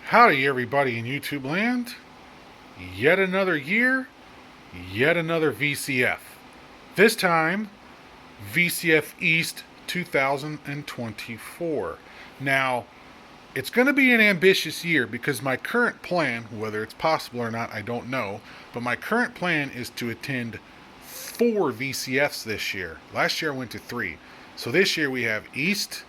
Howdy, everybody in YouTube land. Yet another year, yet another VCF. This time, VCF East 2024. Now, it's going to be an ambitious year because my current plan, whether it's possible or not, I don't know, but my current plan is to attend 4 VCFs this year. Last year I went to 3. So this year we have East,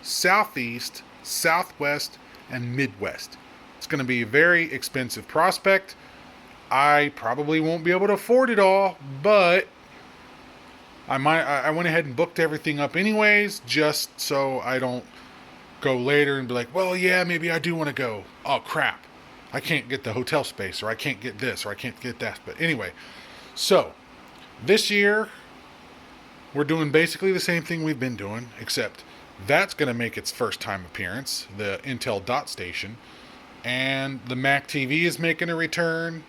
Southeast, Southwest, and Midwest. It's going to be a very expensive prospect. I probably won't be able to afford it all, but I went ahead and booked everything up anyways, just so I don't go later and be like, well, yeah, maybe I do want to go. Oh, crap. I can't get the hotel space, or I can't get this, or I can't get that. But anyway, so this year we're doing basically the same thing we've been doing, except that's going to make its first time appearance, the Intel Dot Station, and the Mac TV is making a return,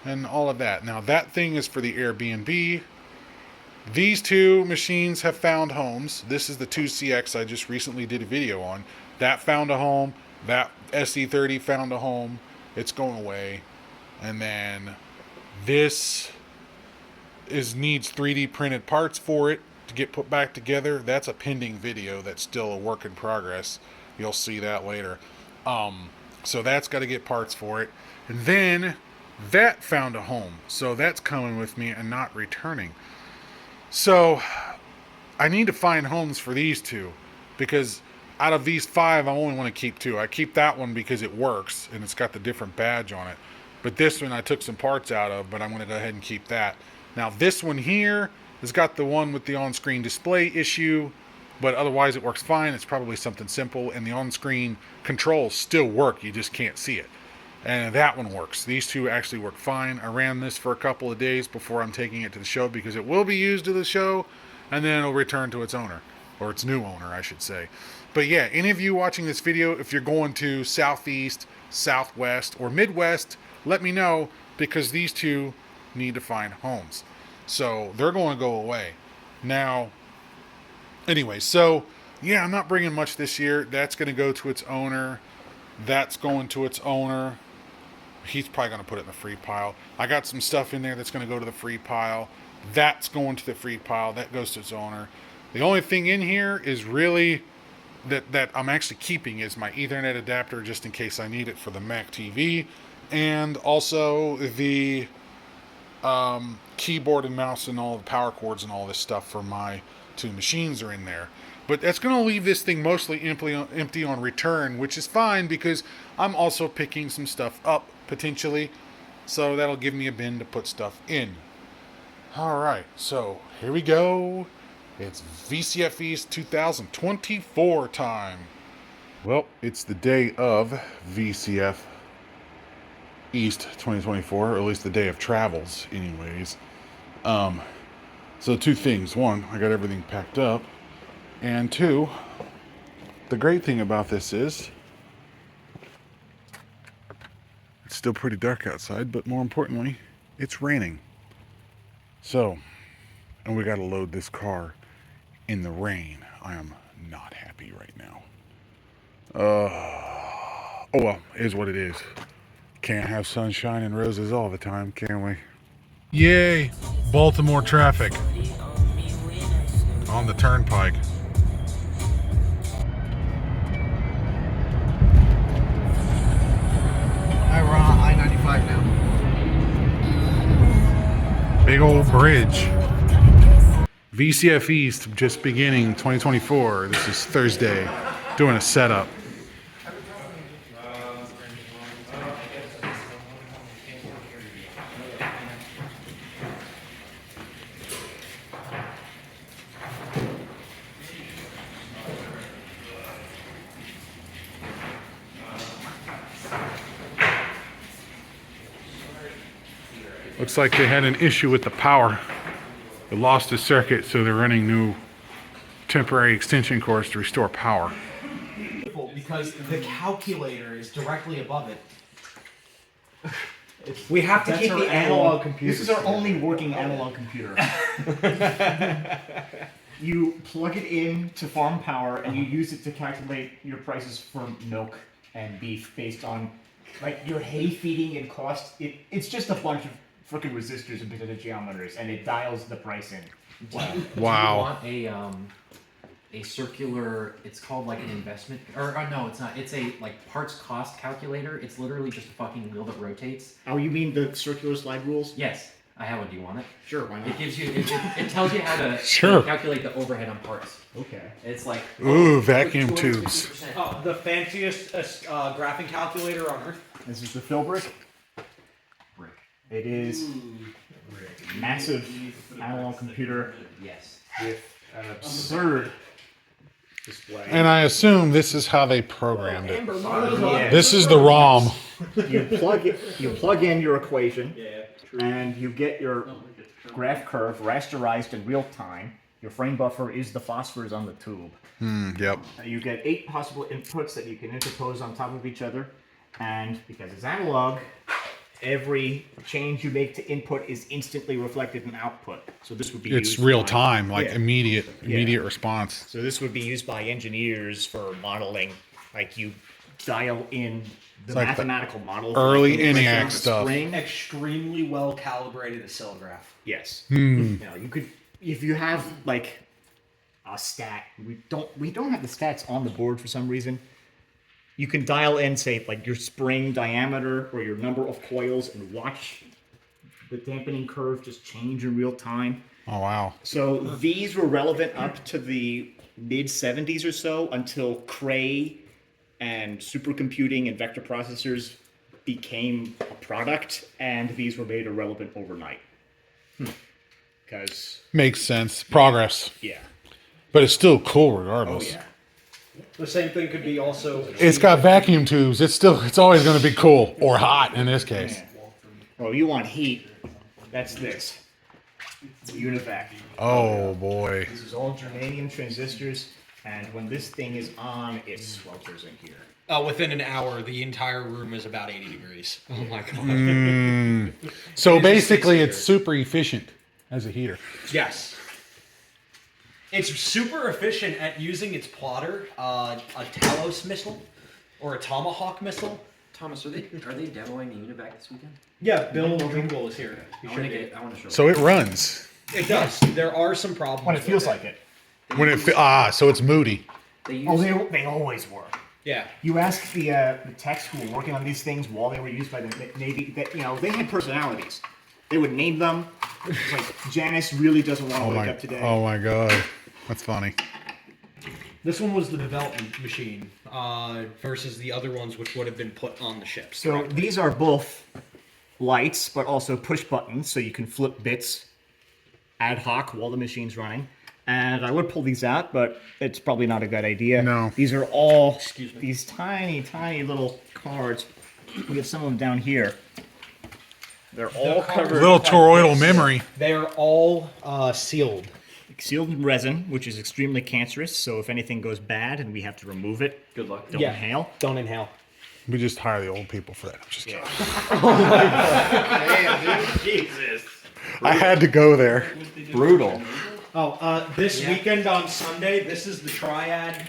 and all of that. Now that thing is for the Airbnb. These two machines have found homes. This is the 2CX I just recently did a video on. That found a home. That SE30 found a home. It's going away. And then this needs 3D printed parts for it to get put back together. That's a pending video. That's still a work in progress. You'll see that later. So that's got to get parts for it. And then that found a home. So that's coming with me and not returning. So I need to find homes for these two, because out of these 5, I only want to keep 2. I keep that one because it works and it's got the different badge on it. But this one I took some parts out of, but I'm going to go ahead and keep that. Now this one here has got the one with the on-screen display issue, but otherwise it works fine. It's probably something simple, and the on-screen controls still work. You just can't see it. And that one works. These two actually work fine. I ran this for a couple of days before I'm taking it to the show, because it will be used to the show, and then it'll return to its owner, or its new owner, I should say. But yeah, any of you watching this video, if you're going to Southeast, Southwest, or Midwest, let me know, because these two need to find homes. So they're going to go away. Now, anyway, so yeah, I'm not bringing much this year. That's going to go to its owner. That's going to its owner. He's probably going to put it in the free pile. I got some stuff in there that's going to go to the free pile. That's going to the free pile. That goes to its owner. The only thing in here is really that I'm actually keeping is my Ethernet adapter, just in case I need it for the Mac TV. And also the keyboard and mouse and all the power cords and all this stuff for my 2 machines are in there. But that's going to leave this thing mostly empty on return, which is fine, because I'm also picking some stuff up potentially. So that'll give me a bin to put stuff in. Alright, so here we go. It's VCF East 2024 time. Well, it's the day of VCF East 2024, or at least the day of travels anyways. So 2 things. 1, I got everything packed up. And 2, the great thing about this is it's still pretty dark outside, but more importantly, it's raining. So, and we got to load this car in the rain. I am not happy right now. Oh well, it is what it is. Can't have sunshine and roses all the time, can we? Yay! Baltimore traffic on the turnpike. We're on I-95 now. Big old bridge. VCF East just beginning 2024. This is Thursday. Doing a setup. Looks like they had an issue with the power. It lost a circuit, so they're running new temporary extension cords to restore power. Because the calculator is directly above it. We have to keep the analog computer. This is our only working analog computer. You plug it in to farm power and you use it to calculate your prices for milk and beef based on like your hay feeding and cost. It's just a bunch of freaking resistors and potentiometers, and it dials the price in. Wow. Wow. Do you want a circular? It's called like an investment, or no, it's not. It's a like parts cost calculator. It's literally just a fucking wheel that rotates. Oh, you mean the circular slide rules? Yes, I have one. Do you want it? Sure, why not? It gives you. It tells you how to Sure. calculate the overhead on parts. Okay. It's like Ooh, vacuum tubes. 250%. Oh, the fanciest graphing calculator on earth. This is the Philbrick. Brick. It is a massive analog computer Yes. with an absurd display. And I assume this is how they programmed it. Yeah. This is the ROM. You plug in your equation, and you get your graph curve rasterized in real time. Your frame buffer is the phosphors on the tube. Yep. You get 8 possible inputs that you can interpose on top of each other, and because it's analog, every change you make to input is instantly reflected in output. So this would be It's used real by- time, like Yeah. immediate response. So this would be used by engineers for modeling. Like you dial in the like the mathematical model. early for the ENIAC stuff. spring. Extremely well calibrated oscillograph. Yes. You know, you could if you have like a stat. We don't have the stats on the board for some reason. You can dial in, say, like your spring diameter or your number of coils, and watch the dampening curve just change in real time. Oh wow. So these were relevant up to the mid 70s or so until Cray and supercomputing and vector processors became a product, and these were made irrelevant overnight. Because, Makes sense. Progress. yeah. But it's still cool Oh, regardless. yeah. The same thing could be also. It's got vacuum tubes. It's always going to be cool or hot in this case. Oh, you want heat? That's this. Univac. Oh boy. This is all germanium transistors, and when this thing is on, it swelters in here. Within an hour, the entire room is about 80 degrees. Oh my god. So It is a basically, space it's super efficient as a heater. Yes. It's super efficient at using its plotter, a Talos missile, or a Tomahawk missile. Thomas, are they demoing the Univac this weekend? Yeah, Bill Dringle is here. He I should want to be. get. I want to show. So it runs It does. There are some problems. When it with feels like it. when it. So it's moody. They use. Oh, they always were. Yeah. You ask the techs who were working on these things while they were used by the Navy, that they had personalities. They would name them. It's like Janice really doesn't want to wake up today. Oh my god. That's funny. This one was the development machine versus the other ones, which would have been put on the ships. So these are both lights, but also push buttons, so you can flip bits ad hoc while the machine's running. And I would pull these out, but it's probably not a good idea. No. These are all these tiny, tiny little cards. We have some of them down here. They're all covered. Little toroidal memory. They are all sealed. Sealed in resin, which is extremely cancerous. So if anything goes bad and we have to remove it, Good luck. don't inhale. Don't inhale. We just hire the old people for that. I'm just kidding. Jesus. I had to go there. Brutal. Oh, this weekend on Sunday, this is the Triad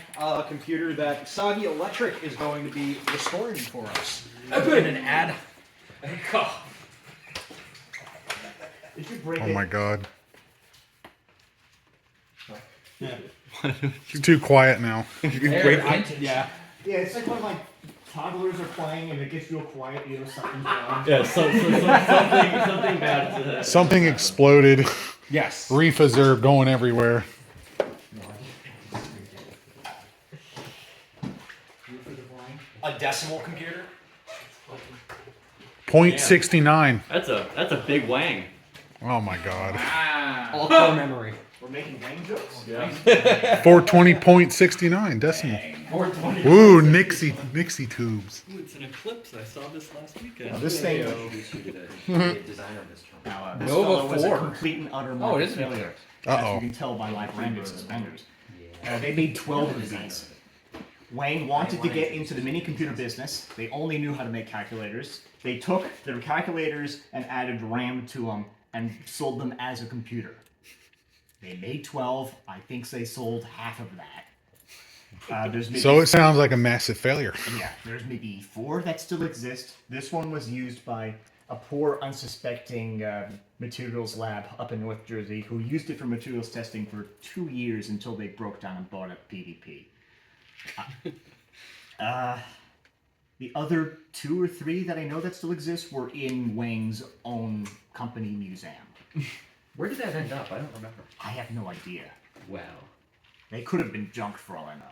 computer that Soggy Electric is going to be restoring for us. In an ad. Did you break Oh it? my god. It's too quiet now. Yeah. Yeah, it's like when like toddlers are playing and it gets real quiet. Something's wrong. Yeah, something bad to that. Something exploded. Yes. Reefas are going everywhere. A decimal computer. 0.69. That's a big wang. Oh my god. All core memory. We're making wang jokes. Yeah. 420.69 decimal. 420. Ooh, Nixie tubes. Ooh, it's an eclipse. I saw this last weekend. This thing. Introduce you to the designer of this truck. Now, this Nova fellow was a 4. complete and utter Oh, it market is failure. Uh-oh. As you can tell by my branded suspenders. They made 12 of these. Wayne wanted to get into the mini computer business. They only knew how to make calculators. They took their calculators and added RAM to them and sold them as a computer. They made 12. I think they sold half of that. There's maybe, So it sounds like a massive failure. yeah, there's maybe 4 that still exist. This one was used by a poor, unsuspecting materials lab up in North Jersey who used it for materials testing for 2 years until they broke down and bought up PvP. The other 2 or 3 that I know that still exist were in Wang's own company museum. Where did that end up? I don't remember. I have no idea. Wow. They could have been junked for all I know.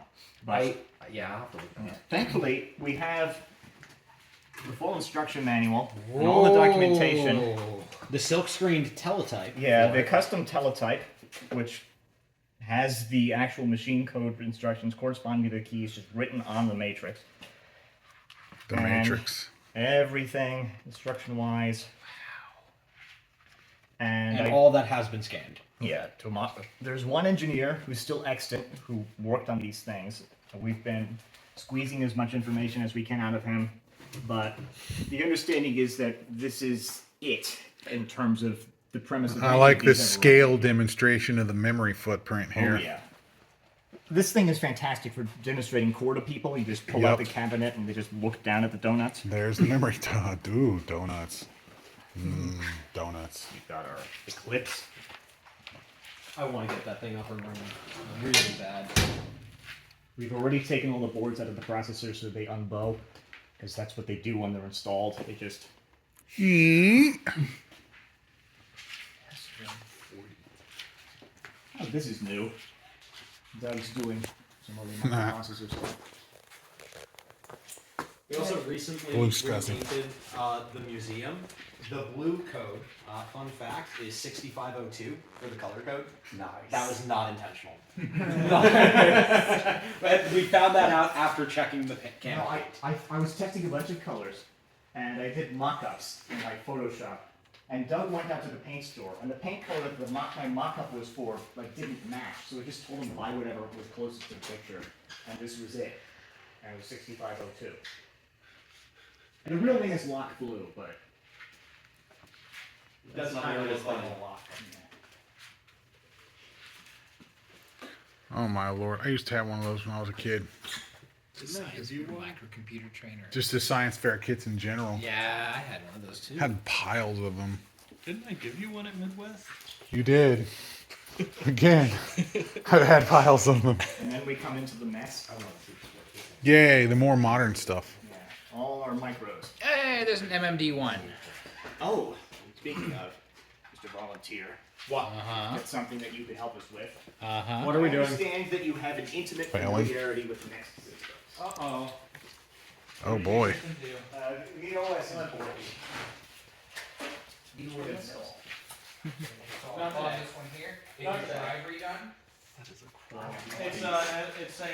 But Yeah, I'll have to look that up. thankfully, we have the full instruction manual and all the documentation. The silk-screened teletype. Yeah, the custom teletype, which has the actual machine code instructions corresponding to the keys just written on the matrix. The And Matrix. Everything instruction-wise. And all that has been scanned. Yeah, there's one engineer who's still extant who worked on these things. We've been squeezing as much information as we can out of him, but the understanding is that this is it in terms of the premise of I like anything this he's ever scale written. demonstration of the memory footprint here. Oh yeah. This thing is fantastic for demonstrating core to people. You just pull out the Yep. cabinet and they just look down at the donuts. There's the memory. Dude, donuts. Donuts. We've got our Eclipse. I want to get that thing up and running really bad. We've already taken all the boards out of the processor so they unbow, because that's what they do when they're installed. They just... Oh, this is new. Doug's doing some other microprocessor stuff. We also recently Blue SCSI. repainted the museum. The blue code, fun fact, is 6502 for the color code. Nice. That was not intentional. But we found that out after checking the No, camera. I was testing a bunch of colors, and I did mock-ups in like Photoshop. And Doug went out to the paint store, and the paint color that my mock-up was for like didn't match, so I just told him to buy whatever was closest to the picture, and this was it. And it was 6502. And the real name is Lock Blue, but That's not kind of really look like fun. a lock. Oh my lord. I used to have one of those when I was a kid. Microcomputer trainer. Just the science fair kits in general. Yeah, I had one of those too. Had piles of them. Didn't I give you one at Midwest? You did. Again. I've had piles of them. And then we come into the mess. Yay, the more modern stuff. Yeah, all our micros. Hey, there's an MMD one. Oh, speaking of, Mr. Volunteer, Uh-huh. that's something that you could help us with. Uh-huh. What are we I doing? understand that you have an intimate Failing. familiarity with the next system. Uh-oh. Oh boy. The OS on board. This one here. Is your drive redone? It's a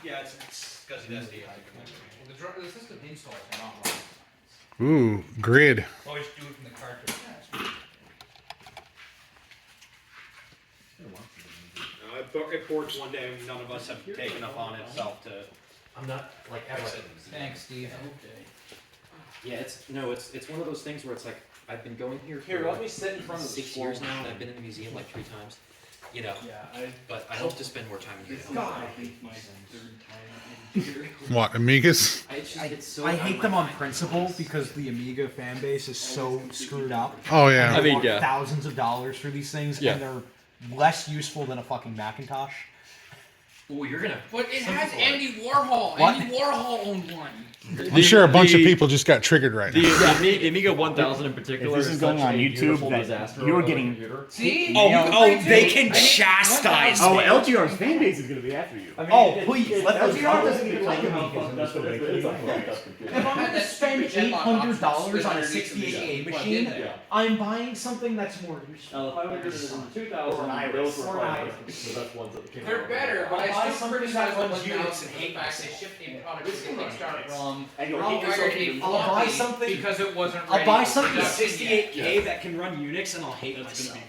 yeah, it's SCSI SD. The system installs are not wrong. Ooh, grid. Always do it from the cartridge. It ports one day, and none of us have taken up on itself to. I'm not like ever. Thanks, Steve. Yeah, it's one of those things where it's like I've been going here Here, for let me sit in front of the 6 scroll. years now, and I've been in the museum like 3 times. You know, Yeah, but I hope to spend more time in here. God, I hate my third time in here. What, Amigas? It's so I hate my them on mind. principle because the Amiga fan base is so screwed up. Oh yeah. They mean, want yeah. thousands of dollars for these things, and they're less useful than a fucking Macintosh. Ooh, you're gonna. But it has Andy Warhol. What? Andy Warhol owned one. I'm sure a bunch of people just got triggered right now. The Amiga 1000 in particular. If this is going such on a YouTube, beautiful that disaster you're of a getting- computer. See? Oh, You agree they too? can I think chastise 1000 me. LGR's fan base is going to be after you. I mean, Oh, it- please, it- let that's those how- doesn't even like that's how Amigas fucked in up this way. it is. It's a fucked up computer. If I'm going to That spend stupid Genlock $800 option on a underneath the 68 plugged machine, in there. I'm buying something that's more useful. 500 and 2000, those were quite the best ones that came They're out. better, but I'll buy I still something criticize that them runs with Unix Unix and and hate the fact they Macs. shipped in products This from one runs Kickstarter Unix. from And you'll wrong hit yourself wired even a more. I'll buy floppy something- because it wasn't I'll ready buy for something production yet. 68K that can run Unix, and I'll hate myself.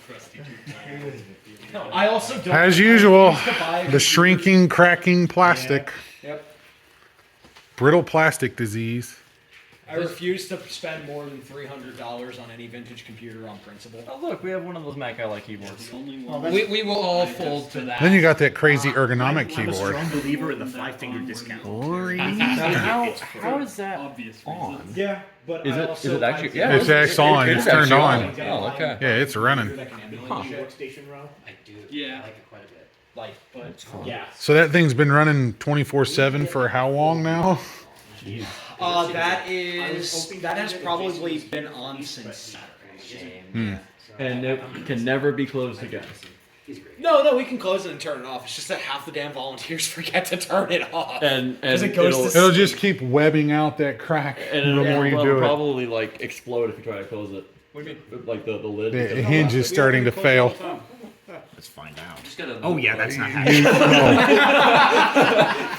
I also don't. As usual, I used to buy a the computer- shrinking, cracking plastic. Yep. Brittle plastic disease. I refuse to spend more than $300 on any vintage computer on principle. Oh look, we have one of those Mac Ally keyboards. We will all fold to that. Then you got that crazy ergonomic I'm a keyboard. strong believer in the 5-finger discount. How is that on? Yeah, but Is I it- also is it actually- typed yeah, in- It's actually on. It's turned on. Oh, okay. Yeah, it's running. That can emulate Huh. shit. Workstation row. I do. Yeah. I like it quite a bit. Like, but yeah. So that thing's been running 24/7 for how long now? That was hoping that to has get it probably Jason been on since Saturday. Hmm. And it can never be closed again. No, we can close it and turn it off. It's just that half the damn volunteers forget to turn it off. And it goes to It'll just keep webbing out that crack and the more you do it. probably like explode if you try to close it. What do you mean? Like the lid. The hinge is starting to fail. Let's find out. Just gotta. Oh yeah, that's not happening.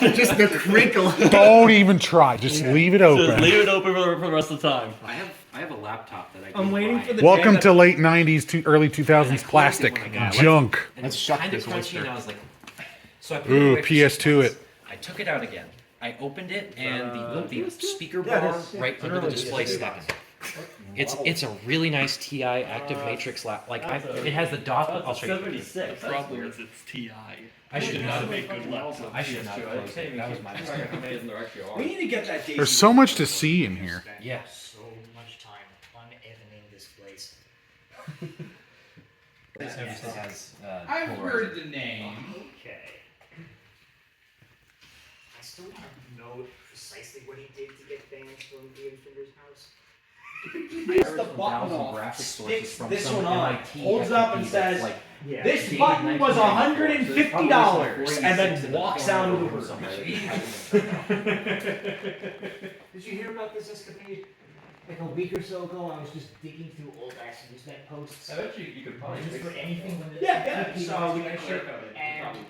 No, Just the crinkle. don't even try. Just leave it Just open. leave it open for the rest of the time. I have a laptop that I. I'm did waiting buy. for the Welcome day to late 90s to early 2000s plastic junk. And Let's it's shuck kind of this crunchy, oyster. and I was like, so I put it Ooh, away for PS2 6 months. it. I took it out again. I opened it, and the speaker Yeah, it bar is. right under the display stuck. It's a really nice TI Active Matrix lap. Like it has the dot. I'll show you. 76. Probably it's TI. I should not have. make good laptops. I should not have closed it. That was my mistake. We need to get that Daisy. There's so much to see in here. Yeah. So much time unevening this place. This has. I've polarizing. heard the name. Okay. I still don't know precisely what he did to get fans from Ian Finder's house. Takes the button off, sticks this one on, holds up and says, "This button was $150," and then walks out of the room. Did you hear about this escapade? Like a week or so ago, I was just digging through old Accident posts. I bet you could probably Just for anything when the Yeah, people so we and can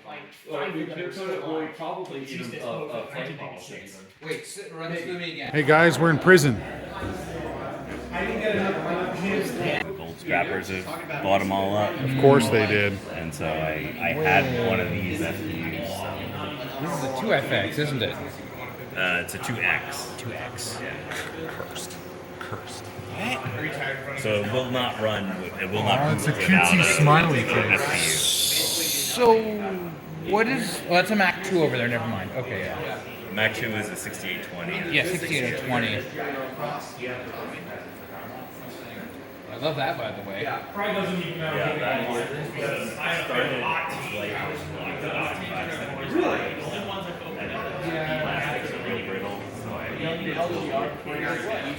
like Well, five we of them could were code it, still or on. probably It's even used as a code for flight 1996. policy even. Wait, run this through me again. Hey guys, we're in prison. Gold scrappers have bought them all up, Of course they did. and so I had one of these FUs. So, This is a 2FX, isn't it? it's a 2X. 2X. Yeah. Cursed. So it will not run. It will not. It's a boot without cutesy smiley face. FPU. So, what is? Well, that's a Mac 2 over there. Never mind. Okay, yeah. Mac 2 is a 6820. Yeah, 6820. I love that, by the way.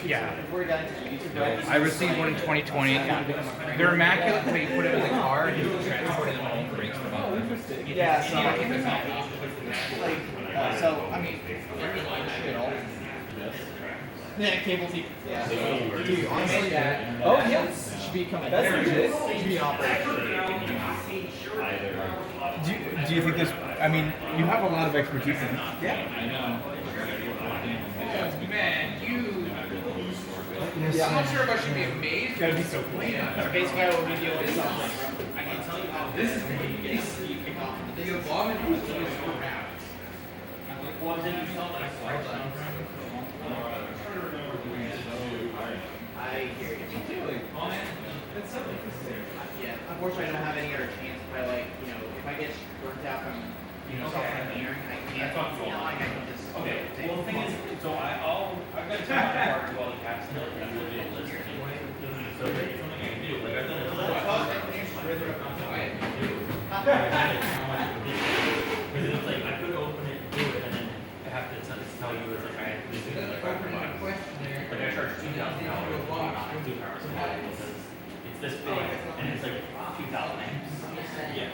Yeah, that I received one in 2020. They're immaculate until you put it in the car and you transport them home, breaks them up. Yeah, So, I mean, yeah, cable TV. Yeah. Dude, honestly, that. Oh yes. Should become a That's legit. should be an operation. Do you think this? I mean, you have a lot of expertise in. Man, you. I'm not sure if I should be amazed. Gotta be so cool. Basically, I will give you a something. I can tell you how this is the abomination was so bad. I hear you. Yeah, unfortunately, I don't have any other chance. If I if I get burnt out from, self-engineering, I can't. It's not like I can just. Okay. Well, the thing is, so I've got to take my part to all the caps still, and I'm looking at list anyway. So it's something I can do. Like I've done a lot. Because it's like I could open it, do it, and then I have to tell you it's like I have to do it. Like I charge $2,000 for 2 power supply because it's this big and it's like 2,000 amps. Yeah.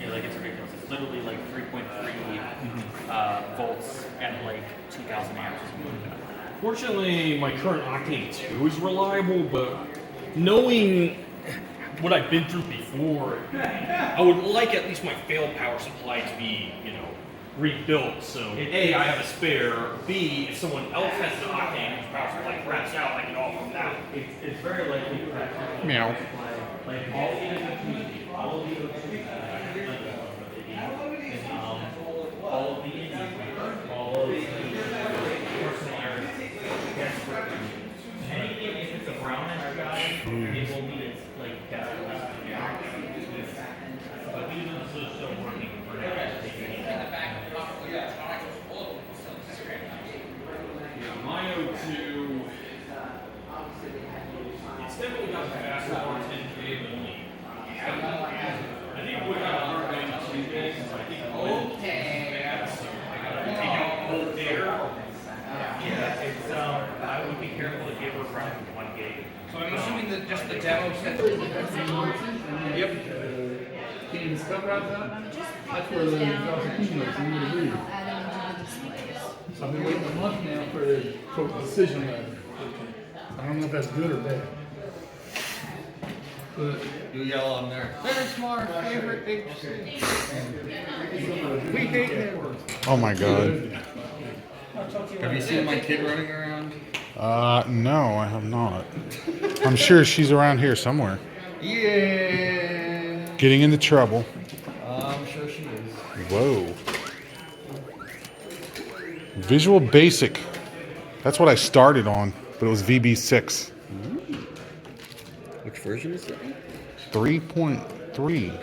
Yeah, like it's ridiculous. It's literally like 3.3 volts at like 2,000 amps or something like that. Fortunately, my current Octane 2 is reliable, but knowing what I've been through before, I would like at least my failed power supply to be, rebuilt. So A, I have a spare. B, if someone else has an Octane whose power supply craps out, I can offer them that. It's very likely that Meow. like all of the all of the all of the all of the It will be like definitely. But these are still working for now. Yeah, my O2. It's definitely got the faster 10K than me. I think we got 192 days. I think Take out cold air. Yeah, it's I would be careful to give her around 1 gig. So I'm assuming that just the demo set. Yep. Can you stuff right there? That's where the accumulates in the read. So I've been waiting a month now for the quote decision letter. I don't know if that's good or bad. But You yell on there. There's my favorite HC. We hate him. Oh my god. Have you seen my kid running around? No, I have not. I'm sure she's around here somewhere. Yeah. Getting into trouble. I'm sure she is. Whoa. Visual Basic. That's what I started on, but it was VB6. Which version is that? 3.3.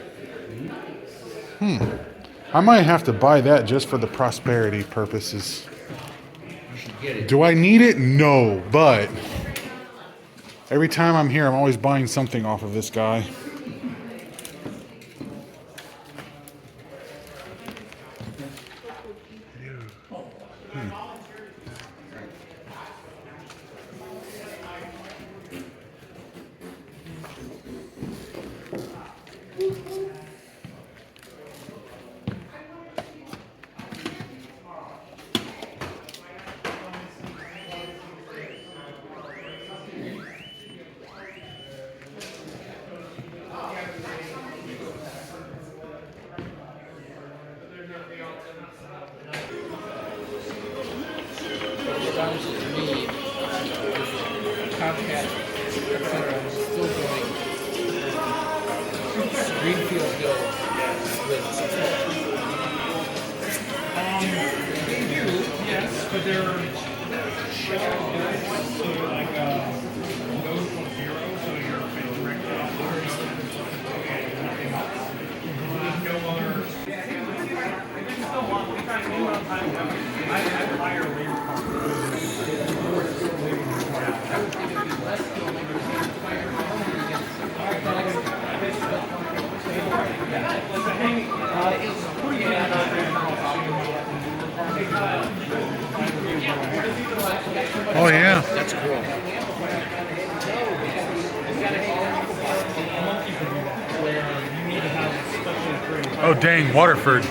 I might have to buy that just for the prosperity purposes. You should get it. Do I need it? No, but every time I'm here, I'm always buying something off of this guy. Comcast, etc. is still going greenfield builds with They do, yes, but they're so like goes from 0, so you're directly off the nothing else. There's no other. I hire labor Oh yeah. That's cool. Oh dang, Waterford.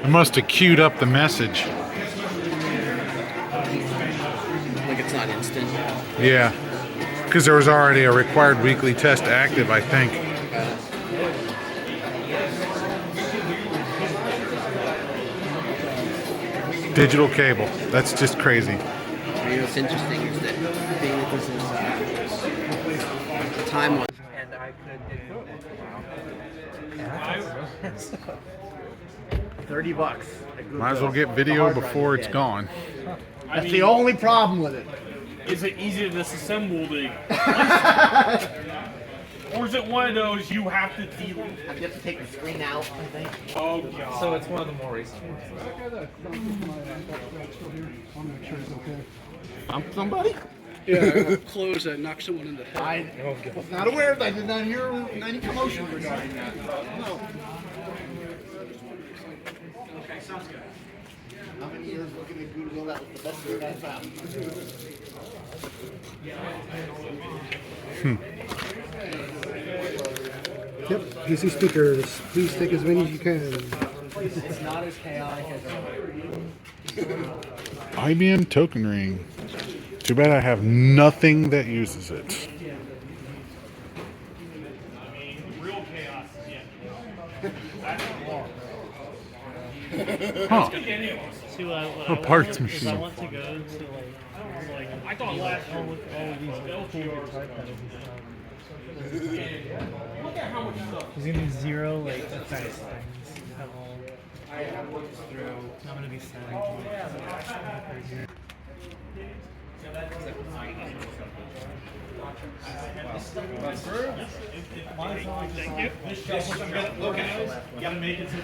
I must have queued up the message. Like it's not instant. Yeah, because there was already a required weekly test active, I think. Digital cable. That's just crazy. You know, what's interesting is that being that this is time one. and I could $30. Might as well get video before it's gone. That's the only problem with it. Is it easy to disassemble the or is it one of those you have to deal with? You have to take the screen out, I think. Oh god. So it's one of the more recent ones. I'm somebody? Yeah, close that, knock someone in the head. I was not aware of that. I did not hear any commotion regarding that. No. Okay, sounds good. How many years looking at Google? That was the best thing I found. Yep, PC speakers. Please take as many as you can. It's not as chaotic as IBM Token Ring. Too bad I have nothing that uses it. Real chaos is Huh. See what I A parts machine. I want to go to like I thought last year with all of these Look at how much stuff. There's gonna be 0 like effects things at all. I'm gonna be sad. Okay. Gotta make it to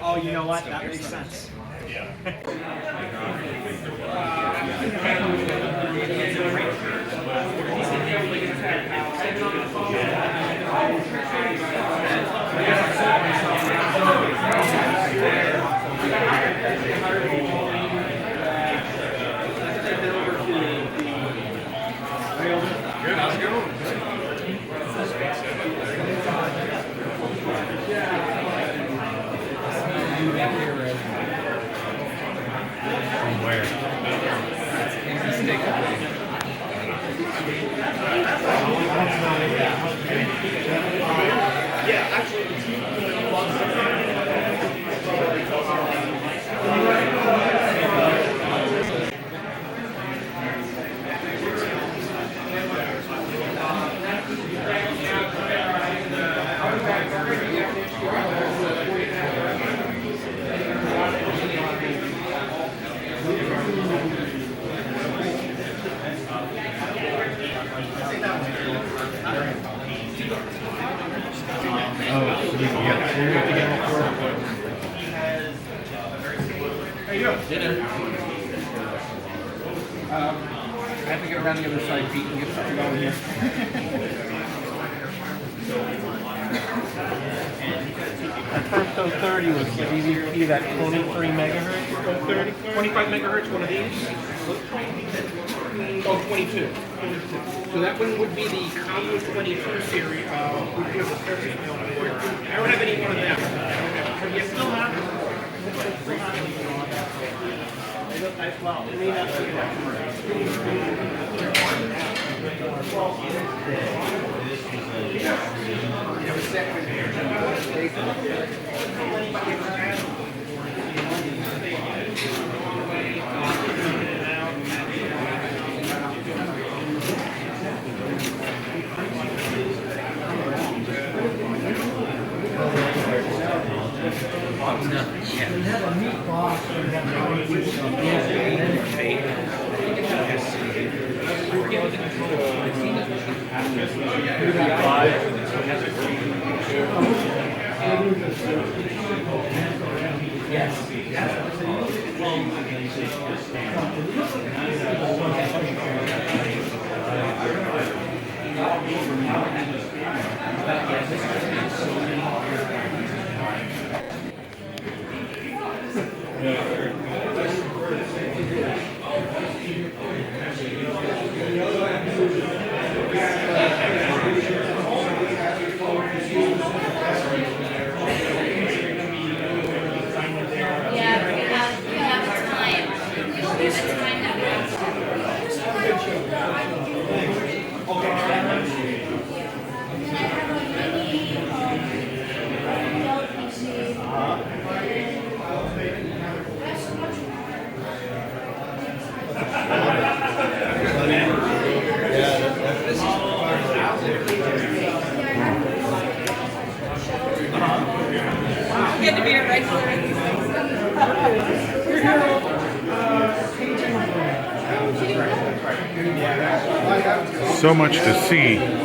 oh, you know what? That makes sense. I have to get around the other side, Pete, and get something going here. That first 030 was the EVP, that 23 megahertz, 030, 25 megahertz, one of these. Oh, 22. So that one would be the Combo 22 series. Would be a circuit mill board. I don't have any one of them. But you still have them. Well, it may not be So much to see.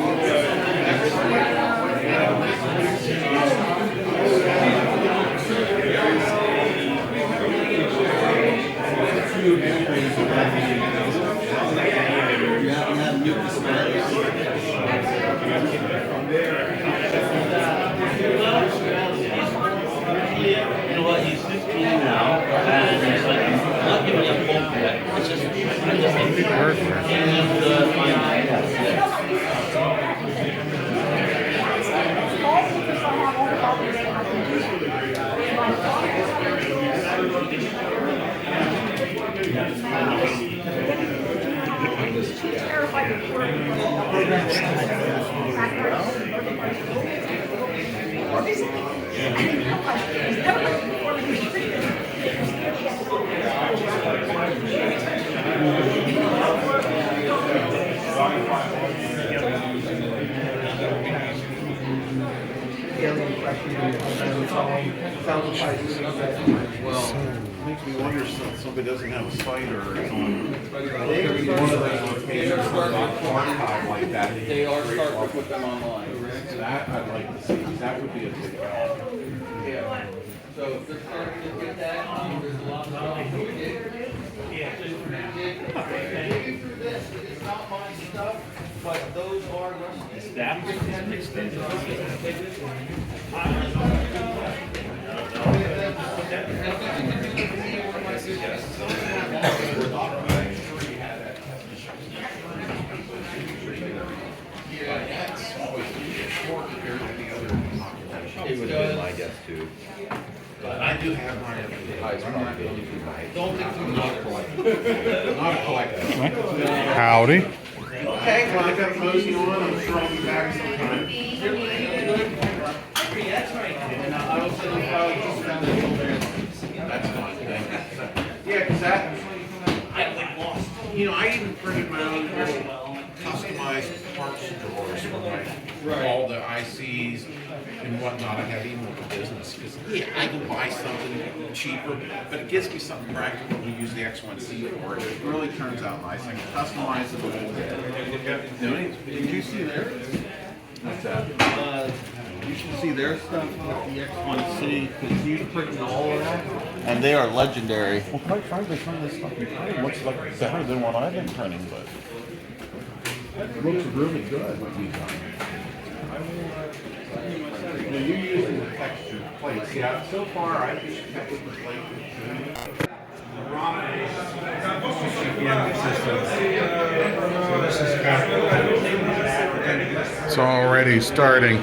Makes me wonder if somebody doesn't have a site or it's on one of those locations archive like that. They are starting to put them online. That I'd like to see. That would be a big help. Yeah. So they're starting to get that. There's a lot of it's not my stuff, but those are rusty. That is extended. It would have been my guess too. But I do have my highest probability for my. Don't think I'm not a collector. Not a collector. Howdy. Okay, well, I got mosey on. I'm sure I'll be back sometime. That's right. And I will send you probably just around the shoulder. That's fine. Thank you. Yeah, because that. I like lost. You know, I even printed my own little customized parts drawers for all the ICs and whatnot. I have even with the business because I can buy something cheaper, but it gives me something practical to use the X1C for. It really turns out nice. I can customize it a little bit. Did you see theirs? What's that? You should see their stuff with the X1C because he's printing all of that, and they are legendary. Well, quite frankly, some of this stuff you printing looks like better than what I've been printing, but it looks really good what you've done. Now, you're using the textured plates. Yeah, so far I've just kept with the plate. It's already starting.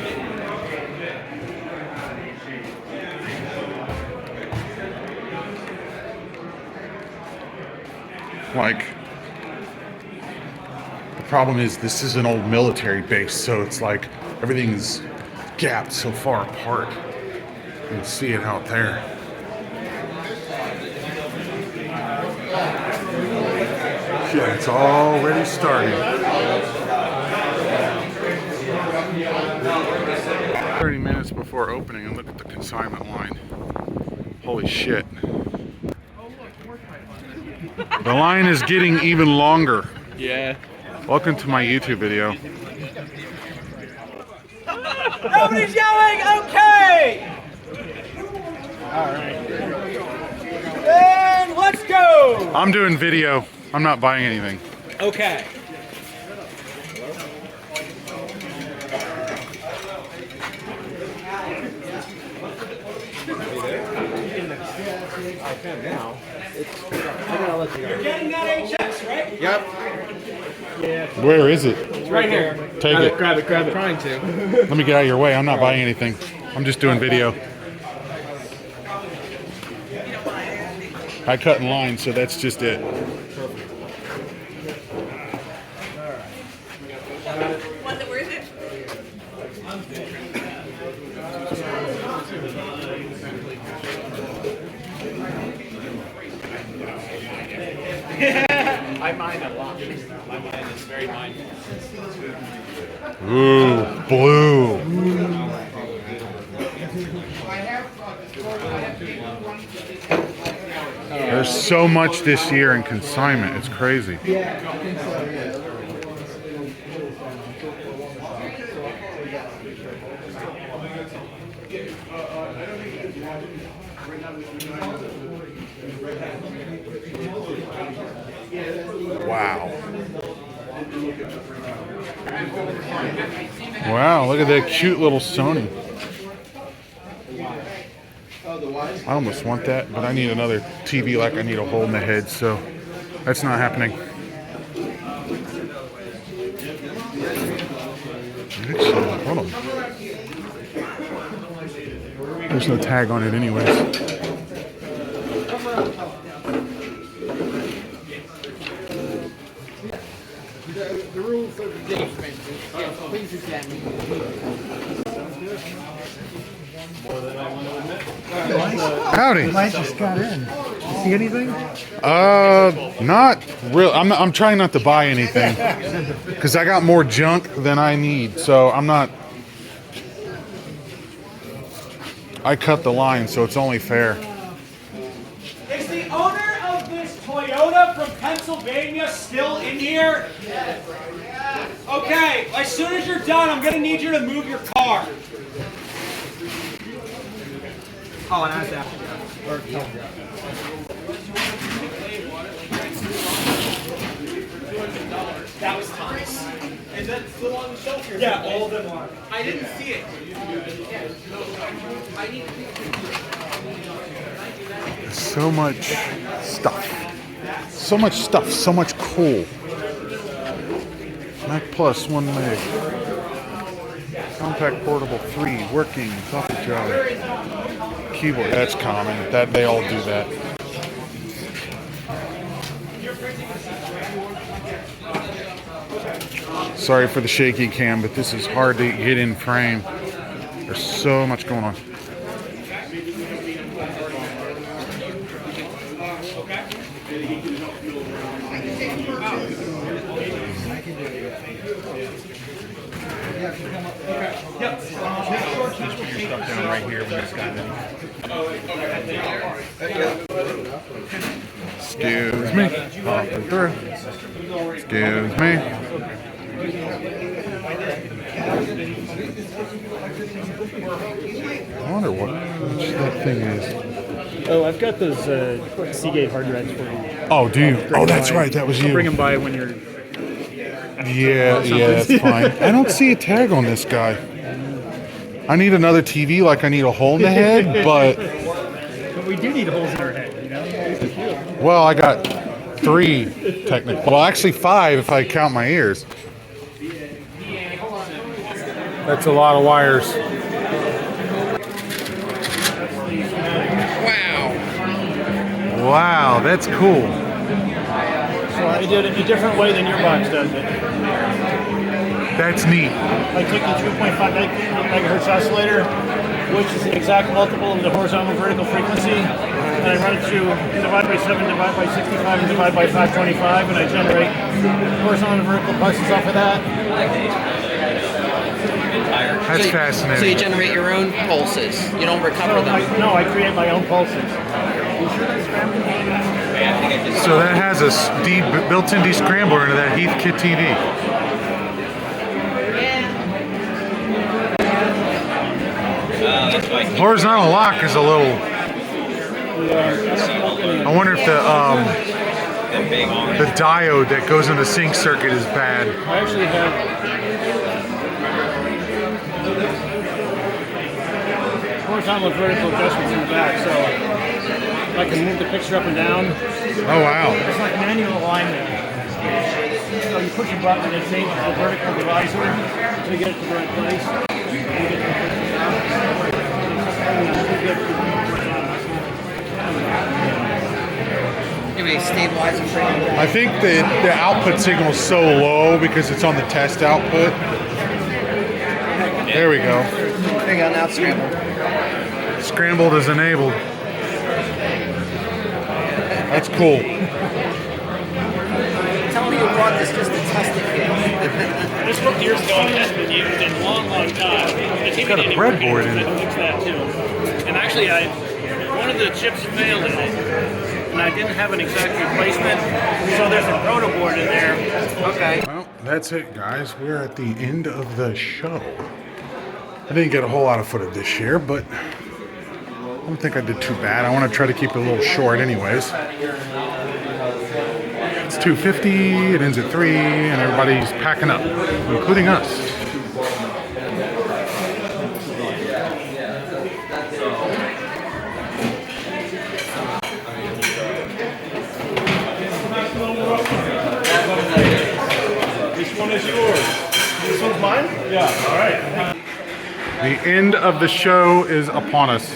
Like, the problem is this is an old military base, so it's like everything's gapped so far apart. You can see it out there. Yeah, it's already starting. 30 minutes before opening, and look at the consignment line. Holy shit. The line is getting even longer. Yeah. Welcome to my YouTube video. Nobody's yelling, okay! Alright. And let's go! I'm doing video. I'm not buying anything. Okay. You're getting that HS, right? Yep. Where is it? It's right here. Take it. Grab it. Trying to. Let me get out of your way. I'm not buying anything. I'm just doing video. I cut in line, so that's just it. Where is it? I mind a lot. My mind is very mindful. Ooh, blue. There's so much this year in consignment. It's crazy. Wow. Wow, look at that cute little Sony. I almost want that, but I need another TV like I need a hole in the head, so that's not happening. Actually, hold on. There's no tag on it anyways. The rules of the day, yes, please examine. Howdy. I just got in. See anything? Not real. I'm trying not to buy anything because I got more junk than I need. So I'm not. I cut the line, so it's only fair. Is the owner of this Toyota from Pennsylvania still in here? Okay, as soon as you're done, I'm gonna need you to move your car. Oh, and I have to That was Thomas. Is that still on the shelf here? Yeah, all of them are. I didn't see it. I need So much stuff. So much stuff. So much cool. Mac Plus 1 meg. Compact portable 3. Working. Coffee jar. Keyboard. That's common. That they all do that. Sorry for the shaky cam, but this is hard to get in frame. There's so much going on. Just put your stuff down right here when it's got it. Excuse me. Popping through. Excuse me. I wonder what that thing is. Oh, I've got those Seagate hard drives for you. Oh, do you? Oh, that's right. That was you. I'll bring them by when you're... Yeah, that's fine. I don't see a tag on this guy. I need another TV like I need a hole in the head, but... But we do need holes in our head, you know? Well, I got 3 technically. Well, actually 5 if I count my ears. That's a lot of wires. Wow, that's cool. So I did it a different way than your box does it. That's neat. I took the 2.5 megahertz oscillator, which is the exact multiple of the horizontal vertical frequency, and I run it through divide by 7, divide by 65, and divide by 525, and I generate horizontal and vertical pulses off of that. That's fascinating. So you generate your own pulses. You don't recover them. I create my own pulses. So that has a built-in descrambler into that Heathkit TV. Horizontal lock is a little... I wonder if the diode that goes in the sync circuit is bad. I actually have... horizontal and vertical adjustments in the back, so I can move the picture up and down. Oh, wow. It's like manual alignment. So you push a button and it changes the vertical divisor to get it to the right place. Give me a stabilizer for you. I think the output signal is so low because it's on the test output. There we go. There you go, now it's scrambled. Scrambled is enabled. That's cool. Tell me you brought this just to test it. This worked years ago and hasn't been used in a long, long time. It's got a breadboard in it. Fix that too. And actually, one of the chips failed in it, and I didn't have an exact replacement, so there's a proto board in there. Okay. Well, that's it, guys. We're at the end of the show. I didn't get a whole lot of footage this year, but I don't think I did too bad. I want to try to keep it a little short anyways. It's 2:50, it ends at 3, and everybody's packing up, including us. Which one is yours? This one's mine? Yeah, all right. The end of the show is upon us.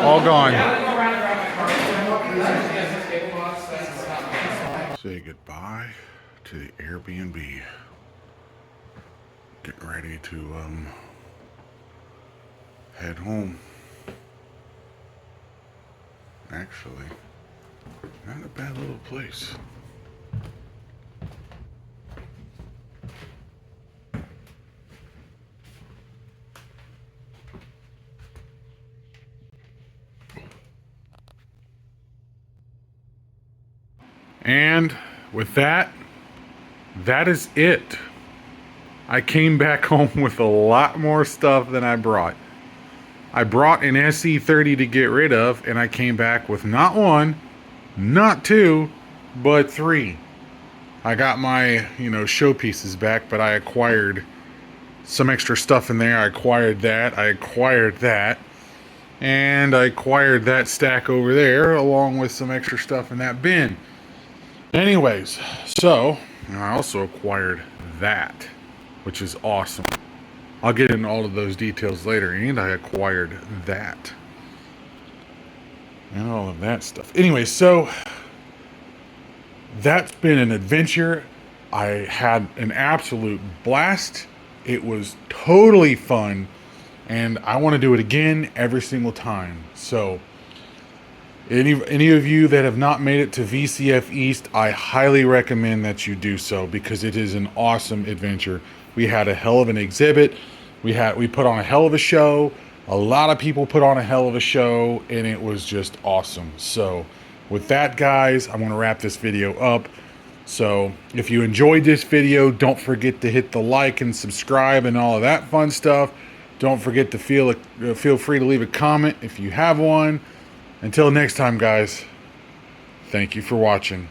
All gone. Say goodbye to the Airbnb. Getting ready to head home. Actually, not a bad little place. And with that, that is it. I came back home with a lot more stuff than I brought. I brought an SE30 to get rid of, and I came back with not one, not two, but three. I got my, showpieces back, but I acquired some extra stuff in there. I acquired that, and I acquired that stack over there, along with some extra stuff in that bin. Anyways, so I also acquired that, which is awesome. I'll get into all of those details later, and I acquired that. And all of that stuff. Anyway, so that's been an adventure. I had an absolute blast. It was totally fun, and I want to do it again every single time. So any of you that have not made it to VCF East, I highly recommend that you do so, because it is an awesome adventure. We had a hell of an exhibit. We put on a hell of a show. A lot of people put on a hell of a show, and it was just awesome. So with that, guys, I want to wrap this video up. So if you enjoyed this video, don't forget to hit the like and subscribe and all of that fun stuff. Don't forget to feel free to leave a comment if you have one. Until next time, guys, thank you for watching.